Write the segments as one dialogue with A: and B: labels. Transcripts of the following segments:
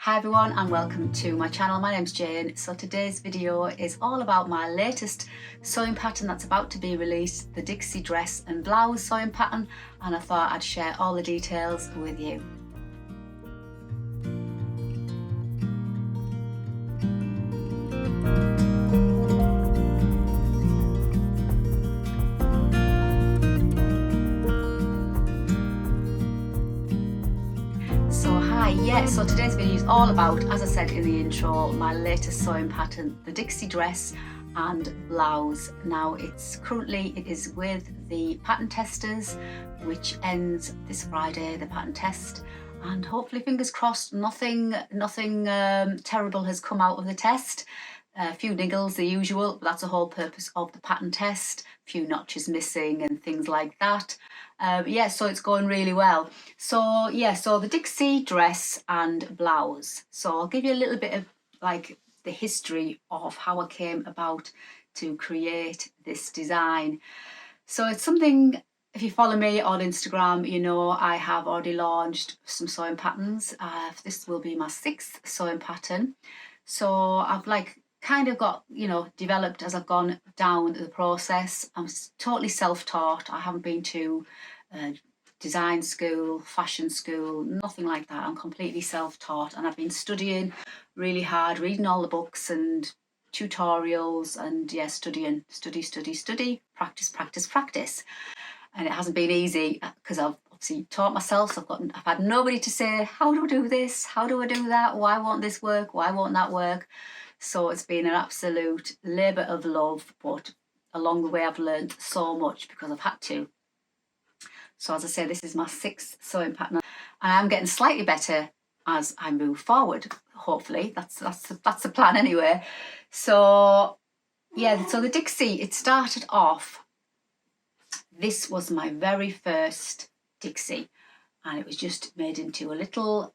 A: Hi everyone and welcome to my channel. My name's Jane. So today's video is all about my latest sewing pattern that's about to be released, the Dixie dress and blouse sewing pattern, and I thought I'd share all the details with you. So today's video is all about, as I said in the intro, my latest sewing pattern, the Dixie dress and blouse. Now it is with the pattern testers, which ends this Friday, the pattern test, and hopefully, fingers crossed, nothing terrible has come out of the test. A few niggles, the usual, but that's the whole purpose of the pattern test. A few notches missing and things like that. So it's going really well. So the Dixie dress and blouse. So I'll give you a little bit of like the history of how I came about to create this design. So it's something, if you follow me on Instagram, you know I have already launched some sewing patterns. This will be my 6th sewing pattern. So I've kind of got, developed as I've gone down the process. I'm totally self-taught. I haven't been to design school, fashion school, nothing like that. I'm completely self-taught, and I've been studying really hard, reading all the books and tutorials, and study, practice. And it hasn't been easy because I've obviously taught myself. So I've had nobody to say, how do I do this? How do I do that? Why won't this work? Why won't that work? So it's been an absolute labour of love, but along the way I've learned so much because I've had to. So as I say, this is my 6th sewing pattern, and I'm getting slightly better as I move forward. Hopefully, that's the plan anyway. So so the Dixie, it started off. This was my very first Dixie, and it was just made into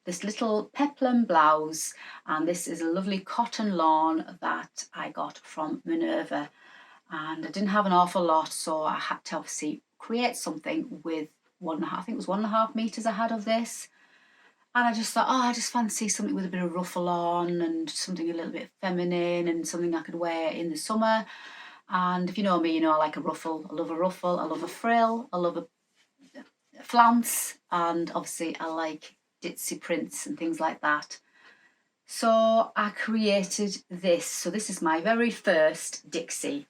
A: this little peplum blouse, and this is a lovely cotton lawn that I got from Minerva, and I didn't have an awful lot, so I had to obviously create something with I think it was 1.5 meters I had of this. And I just thought, I just fancy something with a bit of ruffle on and something a little bit feminine and something I could wear in the summer. And if you know me, you know I like a ruffle. I love a ruffle, I love a frill, I love a flounce, and obviously I like ditzy prints and things like that. So I created this. So this is my very first Dixie.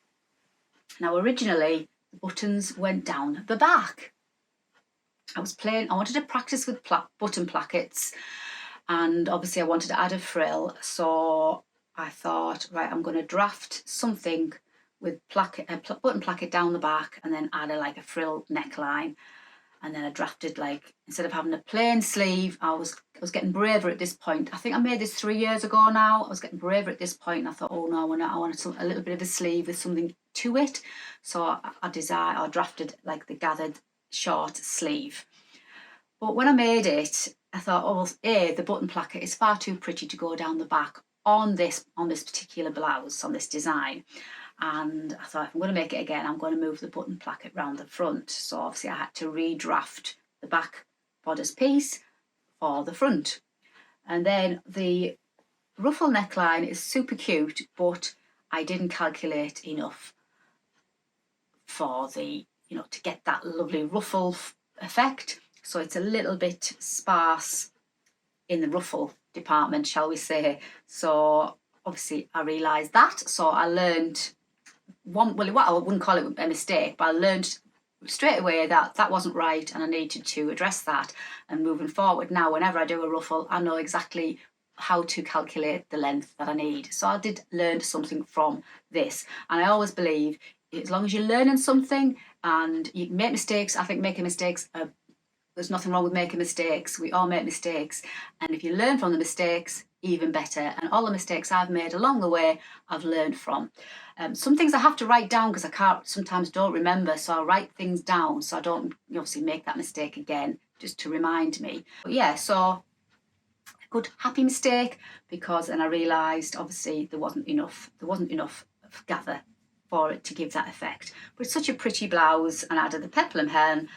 A: Now originally the buttons went down the back. I wanted to practice with button plackets, and obviously I wanted to add a frill. So I thought, right, I'm going to draft something with button placket down the back, and then add a frill neckline. And then I drafted, instead of having a plain sleeve, I was getting braver at this point. I think I made this 3 years ago now. I was getting braver at this point, and I thought, oh no, I want a little bit of a sleeve with something to it. So I drafted the gathered short sleeve. But when I made it, I thought, oh, well, the button placket is far too pretty to go down the back on this particular blouse, on this design. And I thought, if I'm going to make it again, I'm going to move the button placket round the front. So obviously I had to redraft the back bodice piece for the front. And then the ruffle neckline is super cute, but I didn't calculate enough for to get that lovely ruffle effect. So it's a little bit sparse in the ruffle department, shall we say. So obviously I realised that. So I learned I wouldn't call it a mistake, but I learned straight away that wasn't right, and I needed to address that. And moving forward now, whenever I do a ruffle, I know exactly how to calculate the length that I need. So I did learn something from this, and I always believe as long as you're learning something and you make mistakes, I think making mistakes there's nothing wrong with making mistakes. We all make mistakes, and if you learn from the mistakes, even better. And all the mistakes I've made along the way, I've learned from. Some things I have to write down because I sometimes don't remember, so I write things down so I don't obviously make that mistake again, just to remind me. But so a good happy mistake, because then I realised obviously there wasn't enough gather for it to give that effect. But it's such a pretty blouse, and I added the peplum hem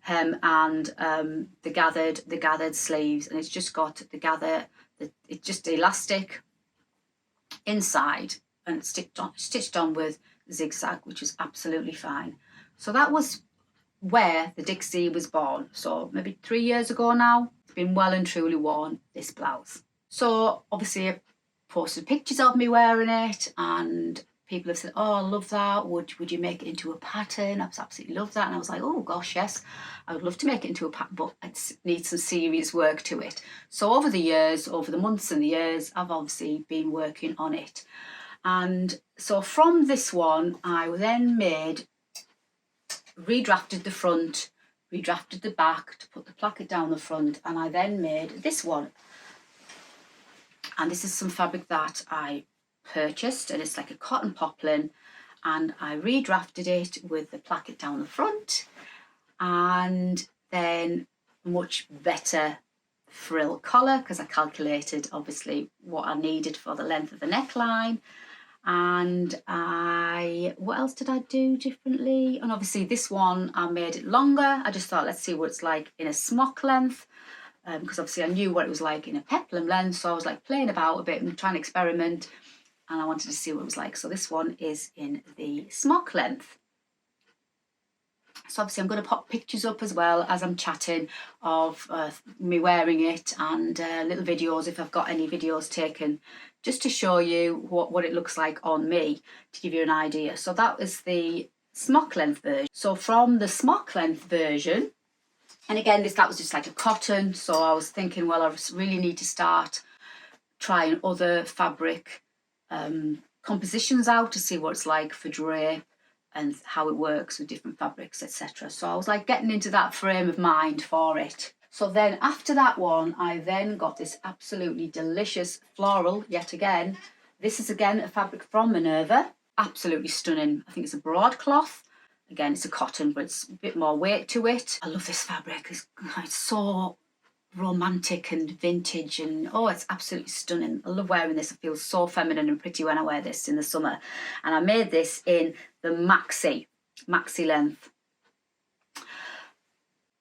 A: and the gathered sleeves, and it's just got the it's just elastic inside and stitched on with zigzag, which was absolutely fine. So that was where the Dixie was born. So maybe 3 years ago now. It's been well and truly worn, this blouse. So obviously I posted pictures of me wearing it, and people have said, oh, I love that. Would you make it into a pattern? I absolutely love that. And I was like, oh gosh, yes, I would love to make it into a pattern, but it needs some serious work to it. So over the years, over the months and the years, I've obviously been working on it. And so from this one, I then redrafted the front, redrafted the back to put the placket down the front, and I then made this one. And this is some fabric that I purchased, and it's like a cotton poplin, and I redrafted it with the placket down the front, and then much better frill collar, because I calculated obviously what I needed for the length of the neckline. And what else did I do differently? And obviously this one, I made it longer. I just thought, let's see what it's like in a smock length, because obviously I knew what it was like in a peplum length. So I was like playing about a bit and trying to experiment, and I wanted to see what it was like. So this one is in the smock length. So obviously I'm going to pop pictures up as well as I'm chatting of me wearing it, and little videos if I've got any videos taken, just to show you what it looks like on me, to give you an idea. So that is the smock length version. So from the smock length version, and again that was just like a cotton, so I was thinking, well, I really need to start trying other fabric compositions out to see what it's like for drape and how it works with different fabrics, etc. So I was like getting into that frame of mind for it. So then after that one, I then got this absolutely delicious floral yet again. This is again a fabric from Minerva, absolutely stunning. I think it's a broadcloth. Again, it's a cotton, but it's a bit more weight to it. I love this fabric. It's so romantic and vintage, and oh, it's absolutely stunning. I love wearing this. I feel so feminine and pretty when I wear this in the summer. And I made this in the maxi length.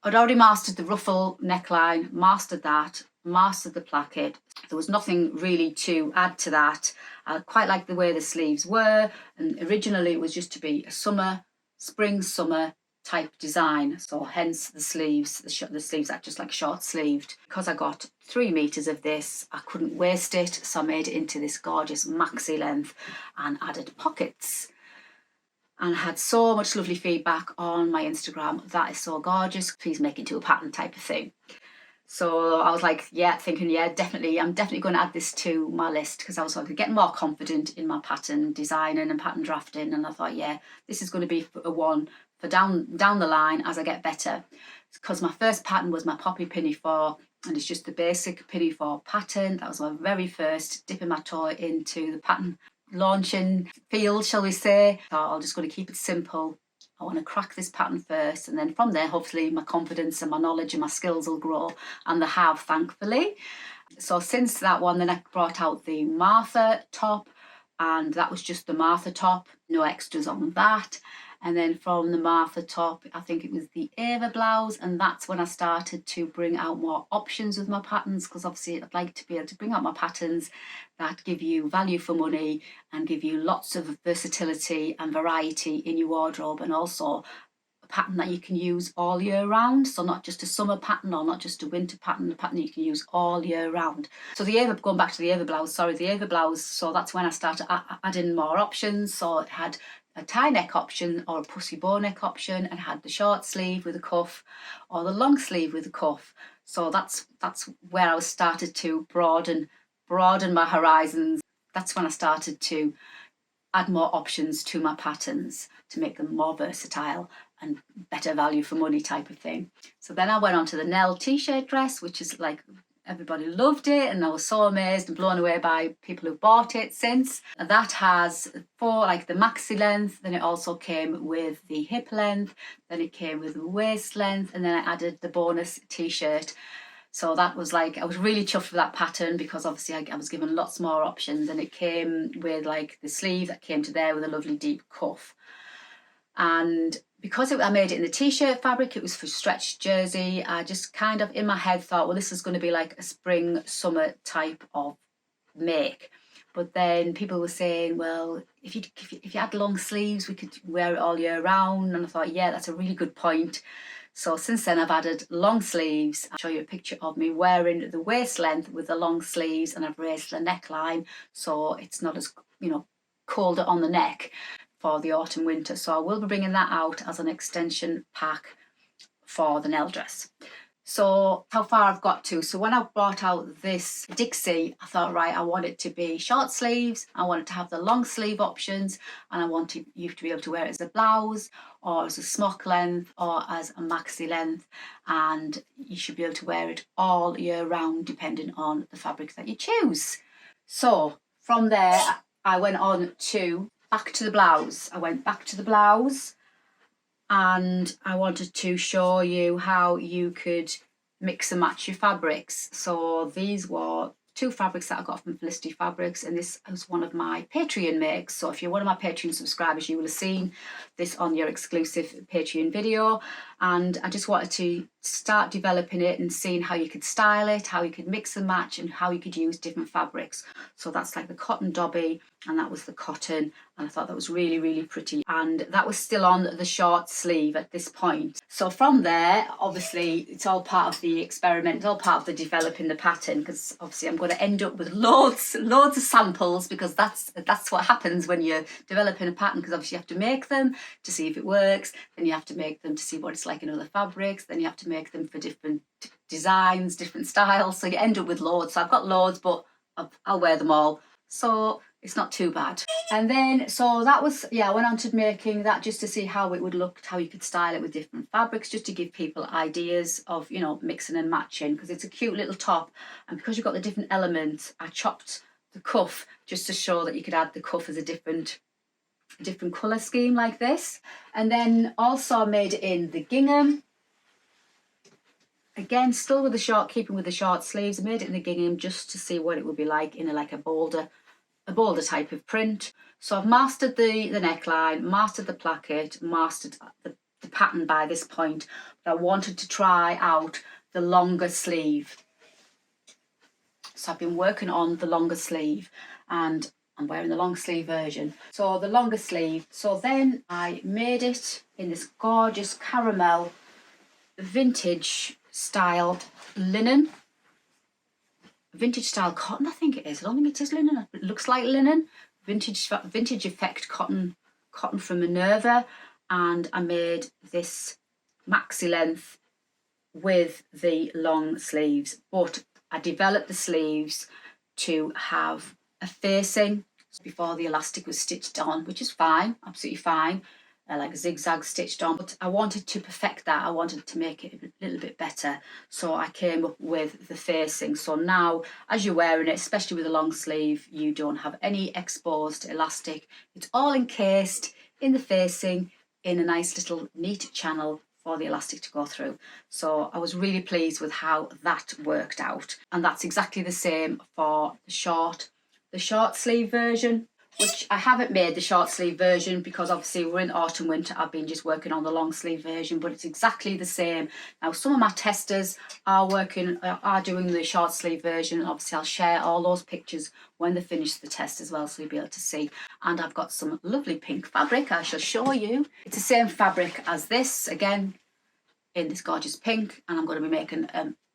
A: I'd already mastered the ruffle neckline, mastered the placket. There was nothing really to add to that. I quite like the way the sleeves were, and originally it was just to be a spring summer type design, so hence the sleeves. The sleeves are just like short sleeved. Because I got 3 meters of this, I couldn't waste it, so I made it into this gorgeous maxi length and added pockets, and had so much lovely feedback on my Instagram. That is so gorgeous, please make it into a pattern type of thing. So I was like, definitely, I'm definitely going to add this to my list, because I was like getting more confident in my pattern designing and pattern drafting, and I thought, yeah, this is going to be a one for down the line as I get better. Because my first pattern was my poppy pinafore, and it's just the basic pinafore pattern. That was my very first dipping my toe into the pattern launching field, shall we say. So I'm just going to keep it simple. I want to crack this pattern first, and then from there hopefully my confidence and my knowledge and my skills will grow, and they have, thankfully. So since that one, then I brought out the Martha top, and that was just the Martha top, no extras on that. And then from the Martha top, I think it was the Ava blouse, and that's when I started to bring out more options with my patterns, because obviously I'd like to be able to bring out my patterns that give you value for money and give you lots of versatility and variety in your wardrobe, and also a pattern that you can use all year round. So not just a summer pattern or not just a winter pattern, a pattern you can use all year round. So the Ava, going back to the Ava blouse, so that's when I started adding more options. So it had a tie neck option or a pussy bow neck option, and had the short sleeve with a cuff or the long sleeve with a cuff. So that's where I started to broaden my horizons. That's when I started to add more options to my patterns to make them more versatile and better value for money type of thing. So then I went on to the Nell t-shirt dress, which is like, everybody loved it, and I was so amazed and blown away by people who bought it since. And that has like the maxi length, then it also came with the hip length, then it came with the waist length, and then I added the bonus t-shirt. So that was like, I was really chuffed with that pattern, because obviously I was given lots more options, and it came with like the sleeve that came to there with a lovely deep cuff. And because I made it in the t-shirt fabric, it was for stretched jersey, I just kind of in my head thought, well, this is going to be like a spring summer type of make. But then people were saying, well, if you had long sleeves, we could wear it all year round. And I thought, yeah, that's a really good point. So since then I've added long sleeves. I'll show you a picture of me wearing the waist length with the long sleeves, and I've raised the neckline so it's not as, you know, colder on the neck for the autumn winter. So I will be bringing that out as an extension pack for the nail dress. So how far I've got to. So when I brought out this Dixie, I thought, right, I want it to be short sleeves, I want it to have the long sleeve options, and I want you to be able to wear it as a blouse or as a smock length or as a maxi length, and you should be able to wear it all year round depending on the fabric that you choose. So from there I went on to back to the blouse. I went back to the blouse and I wanted to show you how you could mix and match your fabrics. So these were two fabrics that I got from Felicity Fabrics, and this was one of my Patreon makes. So if you're one of my Patreon subscribers, you will have seen this on your exclusive Patreon video. And I just wanted to start developing it and seeing how you could style it, how you could mix and match, and how you could use different fabrics. So that's like the cotton dobby, and that was the cotton, and I thought that was really, really pretty. And that was still on the short sleeve at this point. So from there, obviously, it's all part of the experiment, it's all part of the developing the pattern, because obviously I'm going to end up with loads of samples, because that's what happens when you're developing a pattern, because obviously you have to make them to see if it works, then you have to make them to see what it's like in other fabrics, then you have to make them for different designs, different styles, so you end up with loads. So I've got loads, but I'll wear them all, so it's not too bad. And then, so that was, yeah, I went on to making that just to see how it would look, how you could style it with different fabrics, just to give people ideas of, you know, mixing and matching, because it's a cute little top. And because you've got the different elements, I chopped the cuff just to show that you could add the cuff as a different colour scheme like this. And then also I made it in the gingham. Again, still with the short, keeping with the short sleeves. I made it in the gingham just to see what it would be like in a bolder type of print. So I've mastered the neckline, mastered the placket, mastered the pattern by this point, but I wanted to try out the longer sleeve. So I've been working on the longer sleeve, and I'm wearing the long sleeve version. So the longer sleeve. So then I made it in this gorgeous caramel vintage style linen. Vintage style cotton, I think it is. I don't think it is linen. It looks like linen. Vintage effect cotton from Minerva, and I made this maxi length with the long sleeves. But I developed the sleeves to have a facing before the elastic was stitched on, which is fine, absolutely fine. Like a zigzag stitched on, but I wanted to perfect that. I wanted to make it a little bit better, so I came up with the facing. So now as you're wearing it, especially with a long sleeve, you don't have any exposed elastic. It's all encased in the facing in a nice little neat channel for the elastic to go through. So I was really pleased with how that worked out, and that's exactly the same for the short sleeve version, which I haven't made the short sleeve version because obviously we're in autumn winter. I've been just working on the long sleeve version, but it's exactly the same. Now some of my testers are doing the short sleeve version, and obviously I'll share all those pictures when they finish the test as well, so you'll be able to see. And I've got some lovely pink fabric I shall show you. It's the same fabric as this, again in this gorgeous pink, and I'm going to be making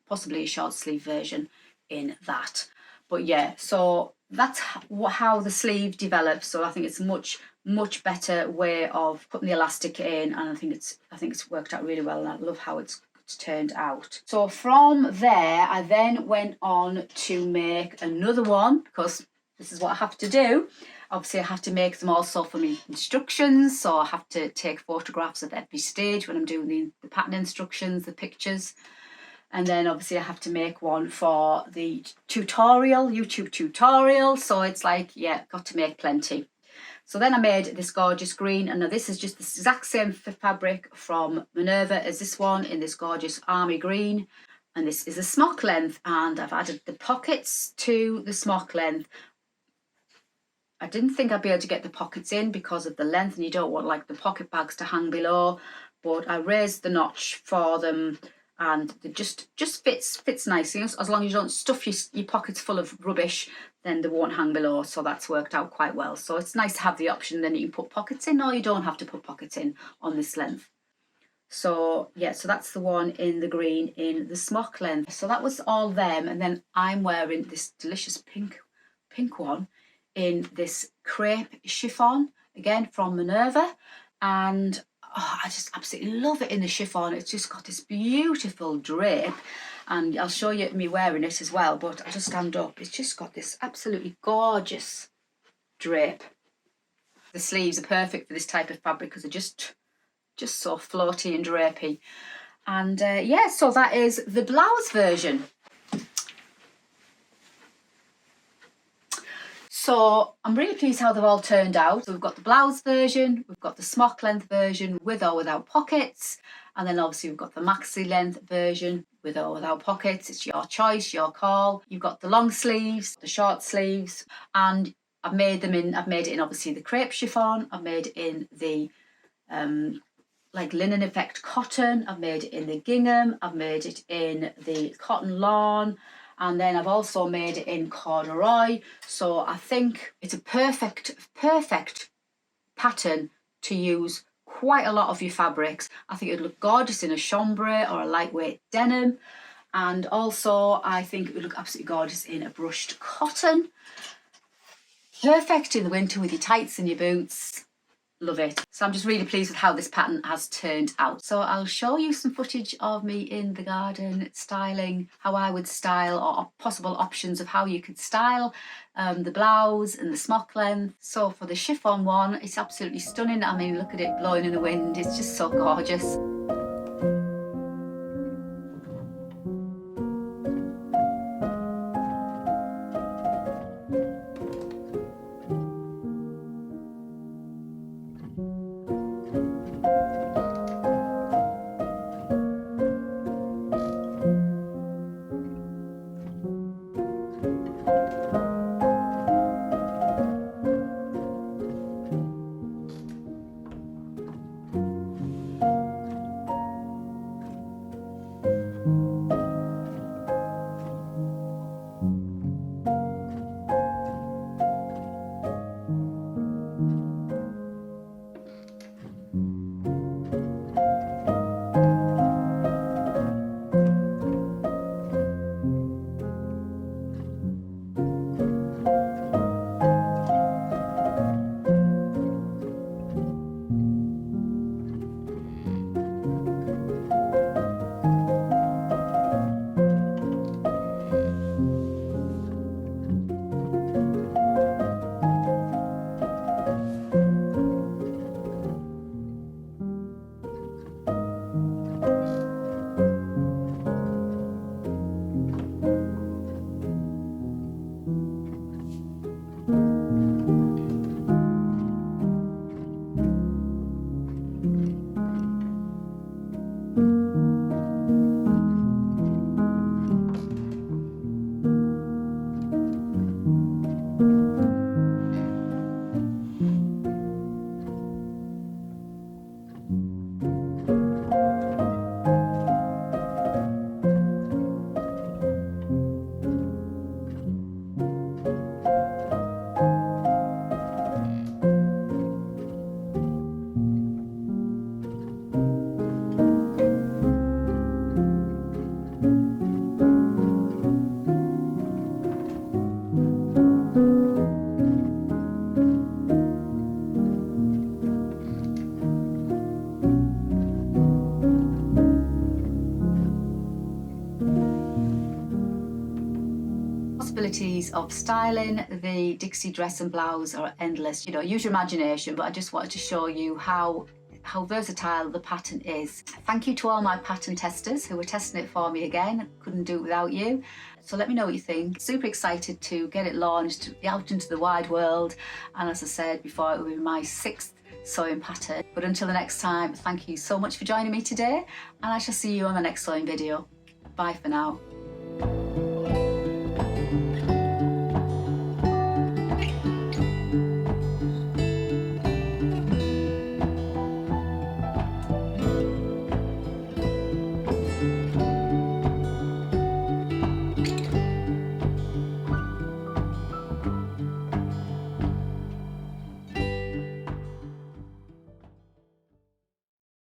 A: possibly a short sleeve version in that. But yeah, so that's how the sleeve develops. So I think it's much better way of putting the elastic in, and I think it's worked out really well, and I love how it's turned out. So from there I then went on to make another one, because this is what I have to do. Obviously I have to make them also for my instructions, so I have to take photographs at every stage when I'm doing the pattern instructions, the pictures. And then obviously I have to make one for the YouTube tutorial. So it's like, yeah, got to make plenty. So then I made this gorgeous green, and now this is just the exact same fabric from Minerva as this one, in this gorgeous army green. And this is a smock length, and I've added the pockets to the smock length I didn't think I'd be able to get the pockets in because of the length, and you don't want like the pocket bags to hang below, but I raised the notch for them and it just fits nicely. As long as you don't stuff your pockets full of rubbish, then they won't hang below, so that's worked out quite well. So it's nice to have the option, then you can put pockets in, or you don't have to put pockets in on this length. So yeah, so that's the one in the green in the smock length. So that was all them, and then I'm wearing this delicious pink one in this crepe chiffon, again from Minerva, and I just absolutely love it in the chiffon. It's just got this beautiful drape, and I'll show you me wearing it as well, but I'll just stand up. It's just got this absolutely gorgeous drape. The sleeves are perfect for this type of fabric because they're just so floaty and drapey. And yeah, so that is the blouse version. So I'm really pleased how they've all turned out. So we've got the blouse version, we've got the smock length version with or without pockets, and then obviously we've got the maxi length version with or without pockets. It's your choice, your call. You've got the long sleeves, the short sleeves, and I've made it in obviously the crepe chiffon, I've made it in the like linen effect cotton, I've made it in the gingham, I've made it in the cotton lawn, and then I've also made it in corduroy. So I think it's a perfect pattern to use quite a lot of your fabrics. I think it'd look gorgeous in a chambray or a lightweight denim, and also I think it would look absolutely gorgeous in a brushed cotton. Perfect in the winter with your tights and your boots. Love it. So I'm just really pleased with how this pattern has turned out. So I'll show you some footage of me in the garden styling, how I would style, or possible options of how you could style the blouse and the smock length. So for the chiffon one, it's absolutely stunning. I mean, look at it blowing in the wind. It's just so gorgeous. Possibilities of styling the Dixie dress and blouse are endless. You know, use your imagination, but I just wanted to show you how versatile the pattern is. Thank you to all my pattern testers who were testing it for me again. Couldn't do it without you. So let me know what you think. Super excited to get it launched out into the wide world. And as I said before, it will be my 6th sewing pattern. But until the next time, thank you so much for joining me today, and I shall see you on the next sewing video. Bye for now.